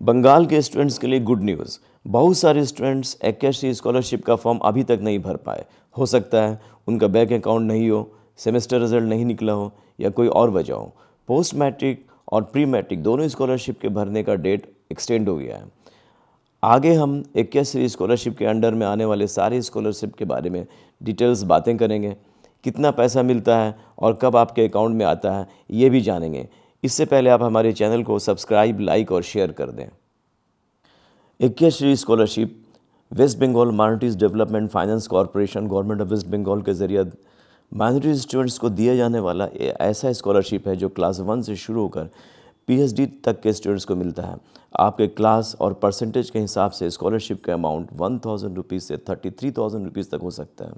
बंगाल के स्टूडेंट्स के लिए गुड न्यूज़। बहुत सारे स्टूडेंट्स एक्याश्री स्कॉलरशिप का फॉर्म अभी तक नहीं भर पाए। हो सकता है उनका बैंक अकाउंट नहीं हो, सेमेस्टर रिजल्ट नहीं निकला हो या कोई और वजह हो। पोस्ट मैट्रिक और प्री मैट्रिक दोनों स्कॉलरशिप के भरने का डेट एक्सटेंड हो गया है। आगे हम एक्याश्री स्कॉलरशिप के अंडर में आने वाले सारे स्कॉलरशिप के बारे में डिटेल्स बातें करेंगे। कितना पैसा मिलता है और कब आपके अकाउंट में आता है ये भी जानेंगे। इससे पहले आप हमारे चैनल को सब्सक्राइब, लाइक और शेयर कर दें। Aikyashree scholarship West Bengal minorities development finance corporation government of West Bengal के ज़रिए माइनॉरिटी स्टूडेंट्स को दिया जाने वाला ऐसा स्कॉलरशिप है जो क्लास 1 से शुरू होकर पीएचडी तक के स्टूडेंट्स को मिलता है। आपके क्लास और परसेंटेज के हिसाब से स्कॉलरशिप का अमाउंट 1000 रुपीज़ से 33,000 रुपीज़ तक हो सकता है।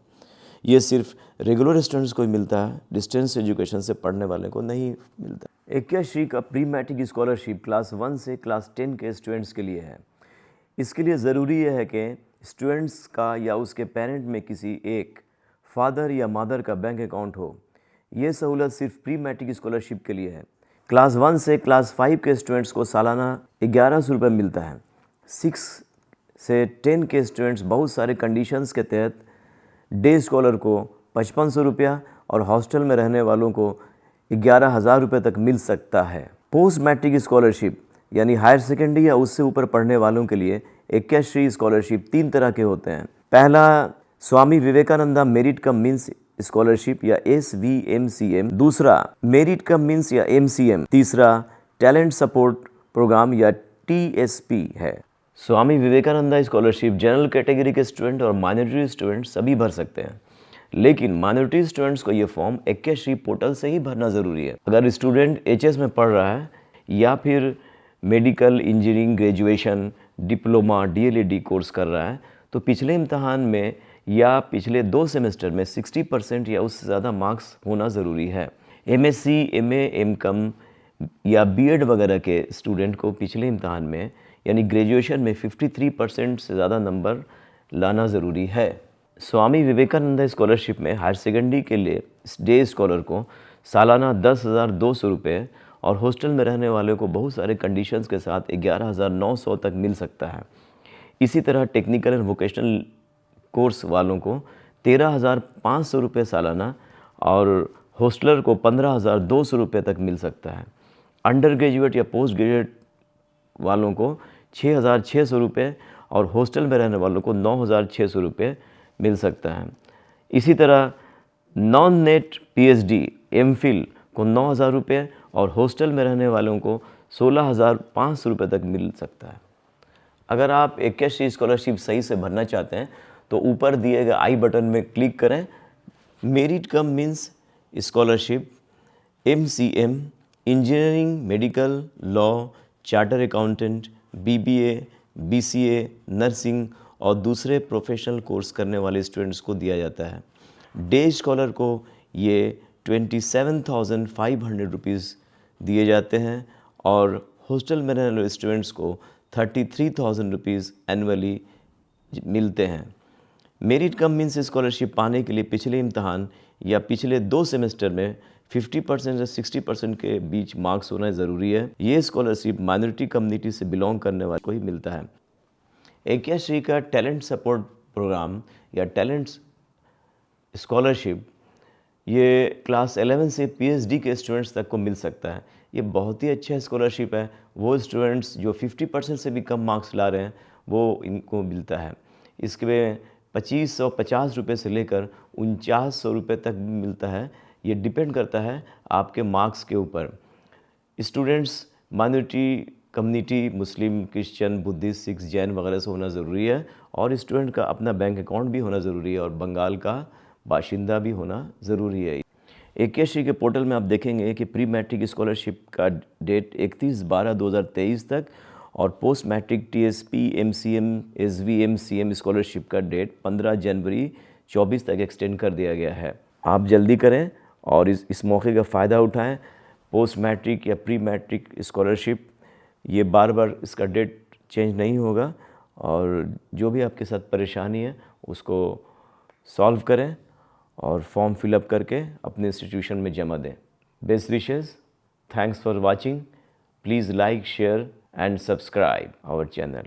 ये सिर्फ रेगुलर स्टूडेंट्स को ही मिलता है, डिस्टेंस एजुकेशन से पढ़ने वाले को नहीं मिलता। एक्याश्री का प्री मैट्रिक स्कॉलरशिप क्लास 1 से क्लास 10 के स्टूडेंट्स के लिए है। इसके लिए ज़रूरी है कि स्टूडेंट्स का या उसके पेरेंट में किसी एक फादर या मदर का बैंक अकाउंट हो। ये सहूलत सिर्फ प्री मैट्रिक स्कॉलरशिप के लिए है। क्लास 1 से क्लास 5 के स्टूडेंट्स को सालाना 1100 रुपये मिलता है। 6 से 10 के स्टूडेंट्स बहुत सारे कंडीशंस के तहत डे स्कॉलर को 5500 रुपया और हॉस्टल में रहने वालों को 11,000 रुपये तक मिल सकता है। पोस्ट मैट्रिक स्कॉलरशिप यानी हायर सेकेंडरी या उससे ऊपर पढ़ने वालों के लिए एक्याश्री स्कॉलरशिप 3 तरह के होते हैं। पहला स्वामी Vivekananda merit cum means scholarship या SVMCM। दूसरा मेरिट कम मीन्स या MCM। तीसरा टैलेंट सपोर्ट प्रोग्राम या TSP है। स्वामी विवेकानंदा स्कॉलरशिप जनरल कैटेगरी के स्टूडेंट और माइनॉरिटी स्टूडेंट सभी भर सकते हैं, लेकिन माइनॉरिटी स्टूडेंट्स को ये फॉर्म एक्याश्री पोर्टल से ही भरना ज़रूरी है। अगर स्टूडेंट HS में पढ़ रहा है या फिर medical, engineering, graduation, diploma, DLED course कर रहा है तो पिछले इम्तहान में या पिछले 2 सेमेस्टर में 60% या उससे ज़्यादा मार्क्स होना ज़रूरी है। MSc, MA, MCom या BEd वगैरह के स्टूडेंट को पिछले इम्तहान में यानी ग्रेजुएशन में 53% से ज़्यादा नंबर लाना ज़रूरी है। स्वामी विवेकानंदा स्कॉलरशिप में हायर सेकेंडरी के लिए डे स्कॉलर को सालाना 10,200 रुपये और हॉस्टल में रहने वाले को बहुत सारे कंडीशंस के साथ 11,900 तक मिल सकता है। इसी तरह टेक्निकल एंड वोकेशनल कोर्स वालों को 13,500 रुपये सालाना और हॉस्टलर को 15,200 रुपये तक मिल सकता है। अंडर ग्रेजुएट या पोस्ट ग्रेजुएट वालों को 6,600 रुपये और हॉस्टल में रहने वालों को 9,600 रुपये मिल सकता है। इसी तरह नॉन नेट PhD MPhil को 9,000 रुपये और हॉस्टल में रहने वालों को 16,500 रुपये तक मिल सकता है। अगर आप एक्याश्री स्कॉलरशिप सही से भरना चाहते हैं तो ऊपर दिए गए आई बटन में क्लिक करें। Merit cum means scholarship, MCM, engineering, medical, law, charter accountant, BBA, BCA, nursing और दूसरे प्रोफेशनल कोर्स करने वाले स्टूडेंट्स को दिया जाता है। डे स्कॉलर को ये 27,500 रुपीज़ दिए जाते हैं और हॉस्टल में रहने वाले स्टूडेंट्स को 33,000 रुपीज़ एनुअली मिलते हैं। मेरिट कम मीन्स स्कॉलरशिप पाने के लिए पिछले इम्तहान या पिछले 2 सेमेस्टर में 50% से 60% के बीच मार्क्स होना ज़रूरी है। ये स्कॉलरशिप माइनॉरिटी कम्युनिटी से बिलोंग करने वाले को ही मिलता है। एक्याश्री का टैलेंट सपोर्ट प्रोग्राम या टैलेंट स्कॉलरशिप ये क्लास 11 से PhD के स्टूडेंट्स तक को मिल सकता है। ये बहुत ही अच्छा स्कॉलरशिप है। वो स्टूडेंट्स जो 50% से भी कम मार्क्स ला रहे हैं वो इनको मिलता है। इसके में 2550 रुपये से लेकर 4900 रुपये तक भी मिलता है। ये डिपेंड करता है आपके मार्क्स के ऊपर। स्टूडेंट्स माइनॉरिटी कम्युनिटी, मुस्लिम, क्रिश्चियन, बुद्धिस्ट, सिख, जैन वगैरह से होना ज़रूरी है और स्टूडेंट का अपना बैंक अकाउंट भी होना ज़रूरी है और बंगाल का बाशिंदा भी होना ज़रूरी है। एक्याश्री के पोर्टल में आप देखेंगे कि प्री मैट्रिक स्कॉलरशिप का डेट 31/12/2023 तक और post matric TSP, MCM, SVMCM scholarship का डेट 15 जनवरी 2024 तक एक्सटेंड कर दिया गया है। आप जल्दी करें और इस मौके का फ़ायदा उठाएं। पोस्ट मैट्रिक या प्री मैट्रिक स्कॉलरशिप ये बार बार इसका डेट चेंज नहीं होगा और जो भी आपके साथ परेशानी है उसको सॉल्व करें और फॉर्म फिलअप करके अपने इंस्टीट्यूशन में जमा दें। Best wishes, thanks for watching. Please like, share and subscribe our channel.